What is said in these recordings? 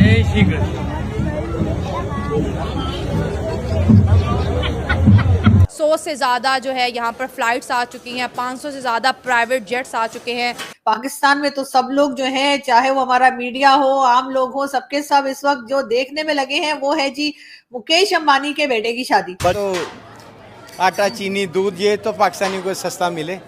जय श्री कृष्ण। 100 से ज़्यादा जो है यहाँ पर फ्लाइट्स आ चुकी हैं, 500 से ज़्यादा प्राइवेट जेट्स आ चुके हैं। पाकिस्तान में तो सब लोग जो है, चाहे वो हमारा मीडिया हो, आम लोग हो, सबके सब इस वक्त जो देखने में लगे हैं वो है जी मुकेश अंबानी के बेटे की शादी। तो आटा, चीनी, दूध ये तो पाकिस्तानियों को सस्ता मिले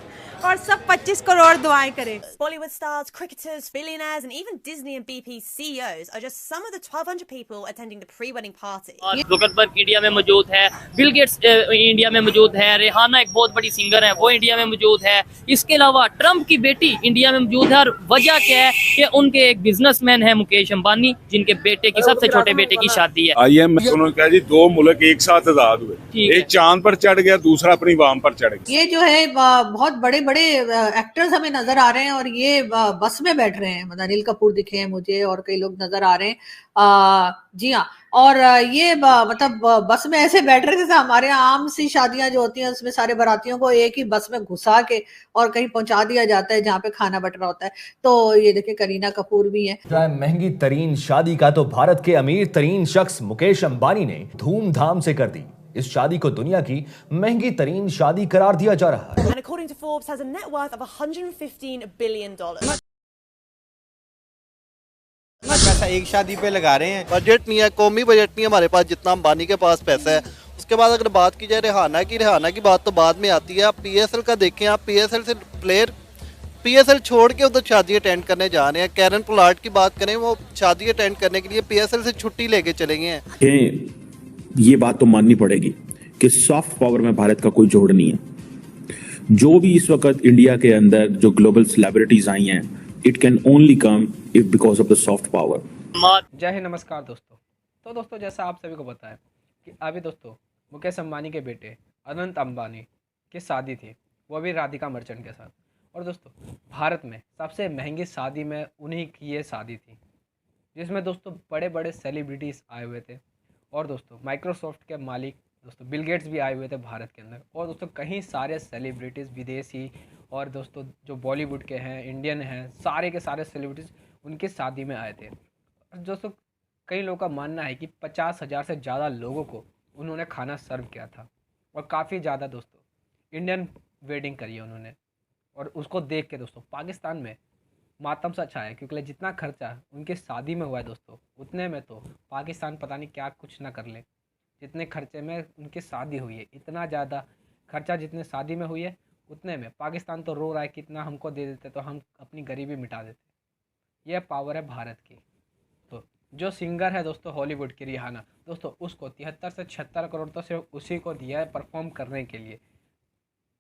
और सब 25 करोड़ दुआएं करें। Bollywood stars, cricketers, billionaires, and even Disney and BP CEOs are just some of the 1,200 people attending the pre-wedding party. Zuckerberg India में मौजूद है, बिल गेट्स इंडिया में मौजूद है, रेहाना एक बहुत बड़ी सिंगर है वो इंडिया में मौजूद है। इसके अलावा ट्रम्प की बेटी इंडिया में मौजूद है और वजह क्या है कि उनके एक बिजनेसमैन है मुकेश अंबानी, जिनके बेटे की सबसे छोटे बेटे की शादी है। IMF उन्होंने कहा जी 2 मुल्क एक साथ आजाद हुए, एक चांद पर चढ़ गया, दूसरा अपनी वाम पर चढ़ गया। ये जो है बहुत बड़े बड़े एक्टर्स हमें नजर आ रहे हैं और ये बस में बैठ रहे हैं। मतलब अनिल कपूर दिखे हैं मुझे और कई लोग नजर आ रहे हैं। जी हाँ, और ये मतलब बस में ऐसे बैठ रहे थे जैसे हमारे यहाँ आम सी शादियां जो होती हैं उसमें सारे बारातियों को एक ही बस में घुसा के और कहीं पहुंचा दिया जाता है जहाँ पे खाना बट रहा होता है। तो ये देखिए करीना कपूर भी है। महंगी तरीन शादी का तो भारत के अमीर तरीन शख्स मुकेश अंबानी ने धूमधाम से कर दी। इस शादी को दुनिया की महंगी तरीन शादी करार दिया जा रहा है। And according to Forbes, has a net worth of $115 billion. पैसा एक शादी पे लगा रहे हैं। बजट नहीं है, कौमी बजट नहीं है हमारे पास जितना अंबानी के पास पैसा है। उसके बाद अगर बात की जाए रेहाना की बात तो बाद में आती है। आप PSL का देखें, आप PSL से प्लेयर PSL छोड़ के उधर शादी अटेंड करने जा रहे हैं। कैरन पोलार्ड की बात करें, वो शादी अटेंड करने के लिए PSL से छुट्टी लेके चले गए हैं। ये बात तो माननी पड़ेगी कि सॉफ्ट पावर में भारत का कोई जोड़ नहीं है। जो भी इस वक्त इंडिया के अंदर जो ग्लोबल सेलिब्रिटीज आई हैं, it can only come if because of the soft power. जय हिंद, नमस्कार दोस्तों। तो दोस्तों जैसा आप सभी को पता है कि अभी दोस्तों मुकेश अंबानी के बेटे अनंत अंबानी की शादी थी, वो भी राधिका मर्चेंट के साथ। और दोस्तों भारत में सबसे महंगी शादी में उन्हीं की ये शादी थी, जिसमें दोस्तों बड़े बड़े सेलिब्रिटीज़ आए हुए थे। और दोस्तों माइक्रोसॉफ्ट के मालिक दोस्तों बिल गेट्स भी आए हुए थे भारत के अंदर। और दोस्तों कहीं सारे सेलिब्रिटीज़ विदेशी और दोस्तों जो बॉलीवुड के हैं, इंडियन हैं, सारे के सारे सेलिब्रिटीज़ उनकी शादी में आए थे। और दोस्तों कई लोगों का मानना है कि 50,000 से ज़्यादा लोगों को उन्होंने खाना सर्व किया था और काफ़ी ज़्यादा दोस्तों इंडियन वेडिंग करी है उन्होंने। और उसको देख के दोस्तों पाकिस्तान में मातम सा छाया, क्योंकि जितना खर्चा उनकी शादी में हुआ है दोस्तों, उतने में तो पाकिस्तान पता नहीं क्या कुछ ना कर ले। जितने खर्चे में उनकी शादी हुई है, इतना ज़्यादा खर्चा जितने शादी में हुई है, उतने में पाकिस्तान तो रो रहा है कि इतना हमको दे देते तो हम अपनी गरीबी मिटा देते। यह पावर है भारत की। तो जो सिंगर है दोस्तों हॉलीवुड की रेहाना, दोस्तों उसको 73 से 76 करोड़ तो सिर्फ उसी को दिया है परफॉर्म करने के लिए,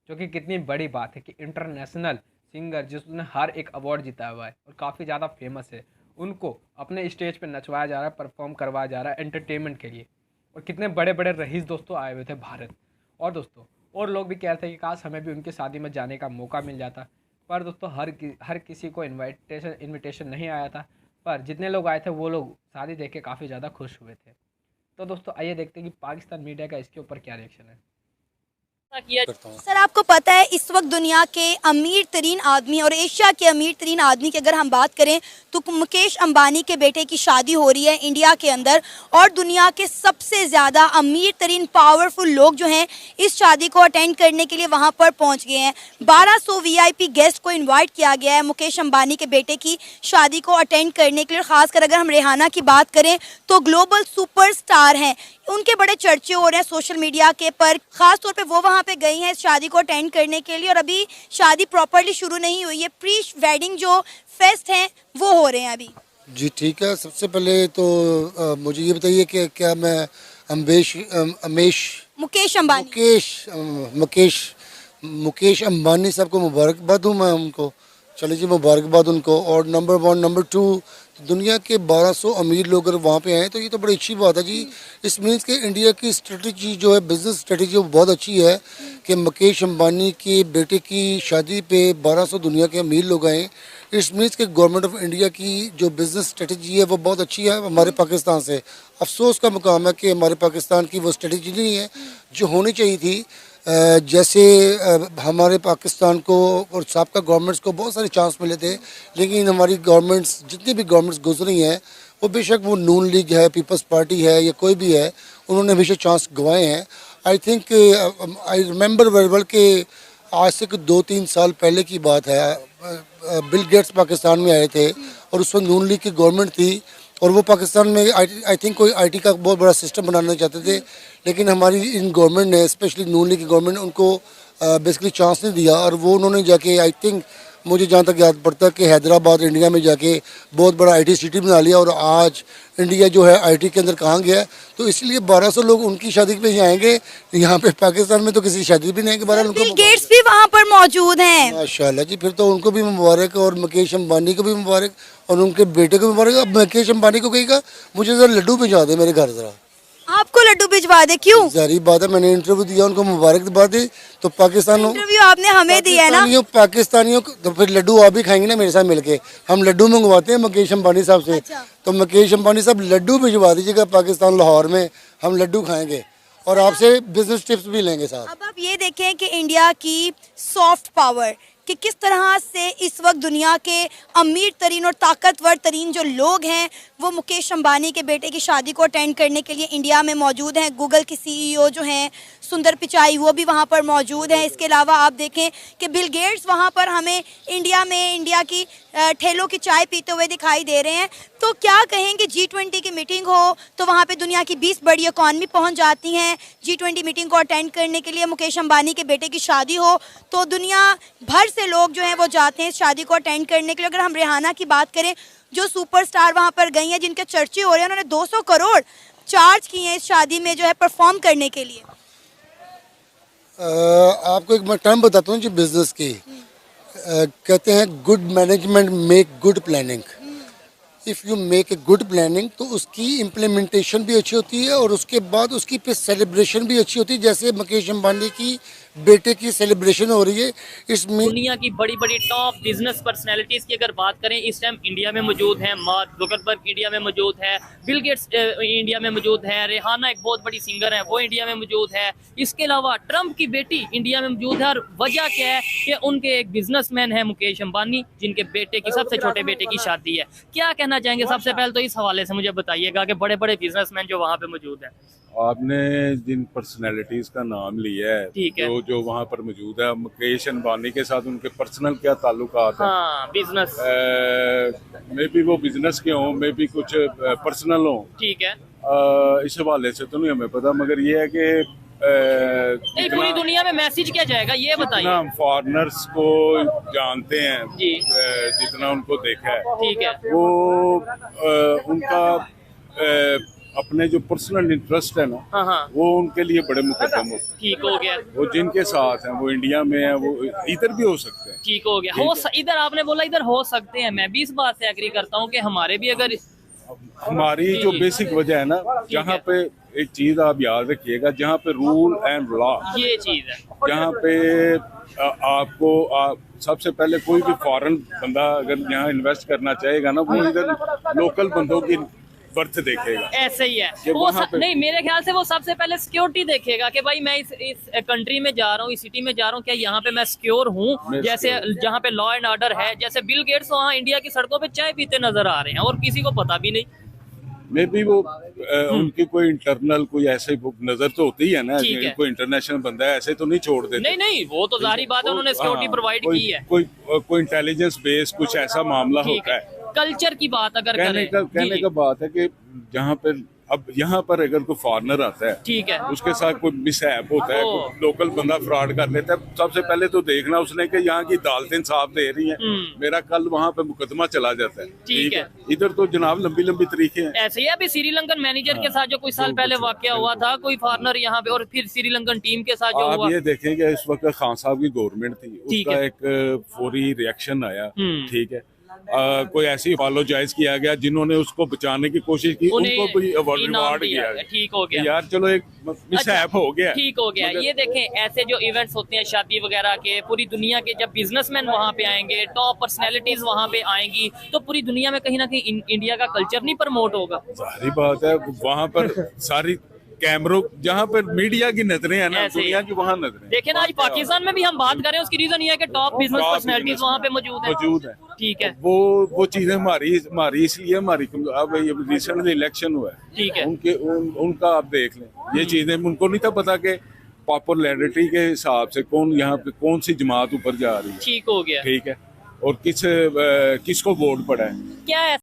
जो कि कितनी बड़ी बात है कि इंटरनेशनल सिंगर जिसने हर एक अवार्ड जीता हुआ है और काफ़ी ज़्यादा फेमस है, उनको अपने स्टेज पे नचवाया जा रहा है, परफॉर्म करवाया जा रहा है एंटरटेनमेंट के लिए। और कितने बड़े बड़े रईस दोस्तों आए हुए थे भारत। और दोस्तों और लोग भी कह रहे थे कि काश हमें भी उनकी शादी में जाने का मौका मिल जाता, पर दोस्तों हर किसी को इन्विटेशन नहीं आया था। पर जितने लोग आए थे वो लोग शादी देख के काफ़ी ज़्यादा खुश हुए थे। तो दोस्तों आइए देखते हैं कि पाकिस्तान मीडिया का इसके ऊपर क्या रिएक्शन है। सर आपको पता है इस वक्त दुनिया के अमीर तरीन आदमी और एशिया के अमीर तरीन आदमी की अगर हम बात करें तो मुकेश अंबानी के बेटे की शादी हो रही है इंडिया के अंदर। और दुनिया के सबसे ज़्यादा अमीर तरीन पावरफुल लोग जो हैं इस शादी को अटेंड करने के लिए वहां पर पहुंच गए हैं। 1200 VIP गेस्ट को इनवाइट किया गया है मुकेश अंबानी के बेटे की शादी को अटेंड करने के लिए। खासकर अगर हम रेहाना की बात करें तो ग्लोबल सुपरस्टार हैं, उनके बड़े चर्चे हो रहे हैं सोशल मीडिया के पर। खास तौर पे वो वहाँ पे गई हैं इस शादी को अटेंड करने के लिए और अभी शादी प्रॉपर्ली शुरू नहीं हुई है। प्री वेडिंग जो फेस्ट हैं वो हो रहे हैं अभी। जी ठीक है, सबसे पहले तो मुझे ये बताइए कि क्या मैं मुकेश अंबानी साहब को मुबारकबाद दूँ मैं उनको। चलिए जी मुबारकबाद उनको। और नंबर 1, नंबर 2 दुनिया के 1200 अमीर लोग अगर वहाँ पे आए तो ये तो बड़ी अच्छी बात है जी। इस मीन्स के इंडिया की स्ट्रेटजी जो है, बिजनेस स्ट्रेटजी वो बहुत अच्छी है कि मुकेश अंबानी के बेटे की शादी पे 1200 दुनिया के अमीर लोग आए। इस मीन्स के गवर्नमेंट ऑफ इंडिया की जो बिज़नेस स्ट्रेटजी है वो बहुत अच्छी है हमारे पाकिस्तान से। अफसोस का मुकाम है कि हमारे पाकिस्तान की वो स्ट्रेटजी नहीं है जो होनी चाहिए थी। जैसे हमारे पाकिस्तान को और साबका गवर्नमेंट्स को बहुत सारे चांस मिले थे, लेकिन हमारी गवर्नमेंट्स जितनी भी गवर्नमेंट्स गुजरी हैं वो बेशक वो नून लीग है, पीपल्स पार्टी है या कोई भी है, उन्होंने हमेशा चांस गंवाए हैं। I think I remember very well कि आज से 2-3 साल पहले की बात है, बिल गेट्स पाकिस्तान में आए थे और उस वक्त नून लीग की गवर्नमेंट थी और वो पाकिस्तान में आई थिंक कोई आईटी का बहुत बड़ा सिस्टम बनाना चाहते थे, लेकिन हमारी इन गवर्नमेंट ने, स्पेशली नून लीग की गवर्नमेंट ने उनको बेसिकली चांस नहीं दिया और वो उन्होंने जाके, आई थिंक मुझे जहाँ तक याद पड़ता है कि हैदराबाद इंडिया में जाके बहुत बड़ा आईटी सिटी बना लिया और आज इंडिया जो है आईटी के अंदर कहाँ गया है। तो इसलिए 1200 लोग उनकी शादी पे ही आएंगे, यहाँ पे पाकिस्तान में तो किसी शादी भी नहीं है कि 12 बिल गेट्स भी वहाँ पर मौजूद हैं। माशाल्लाह जी, फिर तो उनको भी मुबारक और मुकेश अंबानी को भी मुबारक और उनके बेटे को भी मुबारक। अब मुकेश अंबानी को कहेगा मुझे ज़रा लड्डू भिजवा दे मेरे घर, ज़रा आपको लड्डू भिजवा दे, क्यों? जारी बात है, मैंने इंटरव्यू दिया, उनको मुबारक दबा दी तो पाकिस्तान इंटरव्यू आपने हमें दिया है ना, पाकिस्तानियों तो फिर लड्डू आप भी खाएंगे ना मेरे साथ मिलके। हम लड्डू मंगवाते हैं मुकेश अंबानी साहब से। अच्छा। तो मुकेश अंबानी साहब लड्डू भिजवा दीजिएगा पाकिस्तान, लाहौर में हम लड्डू खाएंगे और आपसे बिजनेस टिप्स भी लेंगे साथ। अब आप ये देखें कि इंडिया की सॉफ्ट पावर कि किस तरह से इस वक्त दुनिया के अमीर तरीन और ताकतवर तरीन जो लोग हैं वो मुकेश अंबानी के बेटे की शादी को अटेंड करने के लिए इंडिया में मौजूद हैं। गूगल के सीईओ जो हैं सुंदर पिचाई वो भी वहाँ पर मौजूद हैं। इसके अलावा आप देखें कि बिल गेट्स वहाँ पर हमें इंडिया में इंडिया की ठेलों की चाय पीते हुए दिखाई दे रहे हैं। तो क्या कहेंगे, G20 की मीटिंग हो तो वहाँ पे दुनिया की 20 बड़ी इकॉनमी पहुँच जाती हैं। G20 मीटिंग को अटेंड करने के लिए मुकेश अंबानी के बेटे की शादी हो तो दुनिया भर से लोग जो हैं वो जाते हैं इस शादी को अटेंड करने के लिए। अगर हम रिहाना की बात करें जो सुपरस्टार वहाँ पर गई हैं, जिनके चर्चे हो रहे हैं, उन्होंने 200 करोड़ चार्ज किए हैं इस शादी में जो है परफॉर्म करने के लिए। आपको एक मैं टर्म बताता हूँ जी बिजनेस की, कहते हैं good management make good planning. If you make a good planning तो उसकी इम्प्लीमेंटेशन भी अच्छी होती है और उसके बाद उसकी फिर सेलिब्रेशन भी अच्छी होती है। जैसे मुकेश अंबानी की बेटे की सेलिब्रेशन हो रही है, इसमें दुनिया की बड़ी बड़ी टॉप बिजनेस पर्सनैलिटीज की अगर बात करें इस टाइम इंडिया में मौजूद है। मार्क जुकरबर्ग इंडिया में मौजूद है, बिल गेट्स इंडिया में मौजूद है, रेहाना एक बहुत बड़ी सिंगर है वो इंडिया में मौजूद है। इसके अलावा ट्रंप की बेटी इंडिया में मौजूद है और वजह क्या है कि उनके एक बिजनेसमैन है मुकेश अंबानी जिनके बेटे की, सबसे छोटे बेटे की शादी है। क्या कहना चाहेंगे? सबसे पहले तो इस हवाले से मुझे बताइएगा कि बड़े बड़े बिजनेसमैन जो वहाँ पे मौजूद है। आपने जिन पर्सनैलिटीज का नाम लिया है, ठीक है, जो वहाँ पर मौजूद है, मुकेश अंबानी के साथ उनके पर्सनल क्या ताल्लुकात है? हाँ, बिजनेस मे बी वो बिजनेस के हों, मे बी कुछ पर्सनल हों, ठीक है, इस हवाले से तो नहीं हमें पता, मगर ये है कि नहीं पूरी दुनिया में मैसेज क्या जाएगा ये बताइए। हम फॉरेनर्स को जानते हैं जी, जितना उनको देखा है, ठीक है, वो उनका अपने जो पर्सनल इंटरेस्ट है ना, हाँ, वो उनके लिए बड़े मुकद्दम होते हैं। ठीक हो गया। वो जिनके साथ हैं, वो इंडिया में है, वो इधर भी हो सकते हैं। ठीक हो गया। इधर आपने बोला इधर हो सकते हैं, मैं भी इस बात से एग्री करता हूँ कि हमारे भी अगर हमारी जो बेसिक वजह है ना, जहाँ पे एक चीज आप याद रखिएगा, जहाँ पे रूल एंड लॉ, ये चीज है, जहाँ पे आपको सबसे पहले कोई भी फॉरेन बंदा अगर यहाँ इन्वेस्ट करना चाहेगा ना, वो इधर लोकल बंदों की बर्थ देखेगा। ऐसे ही है वो नहीं, मेरे ख्याल से वो सबसे पहले सिक्योरिटी देखेगा कि भाई मैं इस कंट्री में जा रहा हूँ, इस सिटी में जा रहा हूँ, क्या यहाँ पे मैं सिक्योर हूँ, जैसे जहाँ पे लॉ एंड ऑर्डर है। जैसे बिल गेट्स वहाँ इंडिया की सड़कों पे चाय पीते नजर आ रहे हैं और किसी को पता भी नहीं। मे बी वो उनकी कोई इंटरनल कोई ऐसे नजर तो होती है ना, कोई इंटरनेशनल बंदा है, ऐसे तो नहीं छोड़ देते। नहीं वो तो जाहिर बात है, उन्होंने सिक्योरिटी प्रोवाइड की है। कोई इंटेलिजेंस बेस कुछ ऐसा मामला होता है। कल्चर की बात अगर कहने का बात है कि जहाँ पर अब यहाँ पर अगर कोई फॉरनर आता है, ठीक है, उसके साथ कोई मिसहैप होता है, लोकल बंदा फ्रॉड कर लेता है, सबसे पहले तो देखना उसने कि यहाँ की अदालतें इंसाफ दे रही हैं, मेरा कल वहाँ पे मुकदमा चला जाता है। ठीक है, इधर तो जनाब लंबी लंबी तरीके हैं। ऐसे ही अभी श्रीलंकन मैनेजर के साथ जो कुछ साल पहले वाकया हुआ था, कोई फॉरनर यहाँ पे, और फिर श्रीलंकन टीम के साथ जो हुआ। आप ये देखेंगे इस वक्त खान साहब की गवर्नमेंट थी, उसका एक फौरी रिएक्शन आया, ठीक है, कोई ऐसी अपोलोजाइज किया गया, जिन्होंने उसको बचाने की कोशिश की, उनको भी अवार्ड किया गया। ठीक हो गया यार, चलो एक मिसहैप हो गया, ठीक हो गया। ये देखें ऐसे जो इवेंट्स होते हैं शादी वगैरह के, पूरी दुनिया के जब बिजनेसमैन वहाँ पे आएंगे, टॉप पर्सनैलिटीज वहाँ पे आएंगी, तो पूरी दुनिया में कहीं ना कहीं इंडिया का कल्चर नहीं प्रमोट होगा। सारी बात है, वहाँ पर सारी कैमरों जहाँ पर मीडिया की नजरें हैं ना, ऐसे ही। दुनिया की वहाँ नजरें। देखिए ना, आज पाकिस्तान में भी हम बात करें, उसकी रीजन ये है कि टॉप बिजनेस पर्सनैलिटीज वहाँ पे मौजूद है। ठीक है, वो चीजें हमारी इसलिए हमारी अब ये रिसेंट इलेक्शन हुआ है, ठीक है, उनका आप देख लें ये चीजें। उनको नहीं था पता कि पॉपुलैरिटी के हिसाब से कौन यहाँ पे कौन सी जमात ऊपर जा रही है। ठीक हो गया, ठीक है, और किसको वोट पड़ा है, क्या है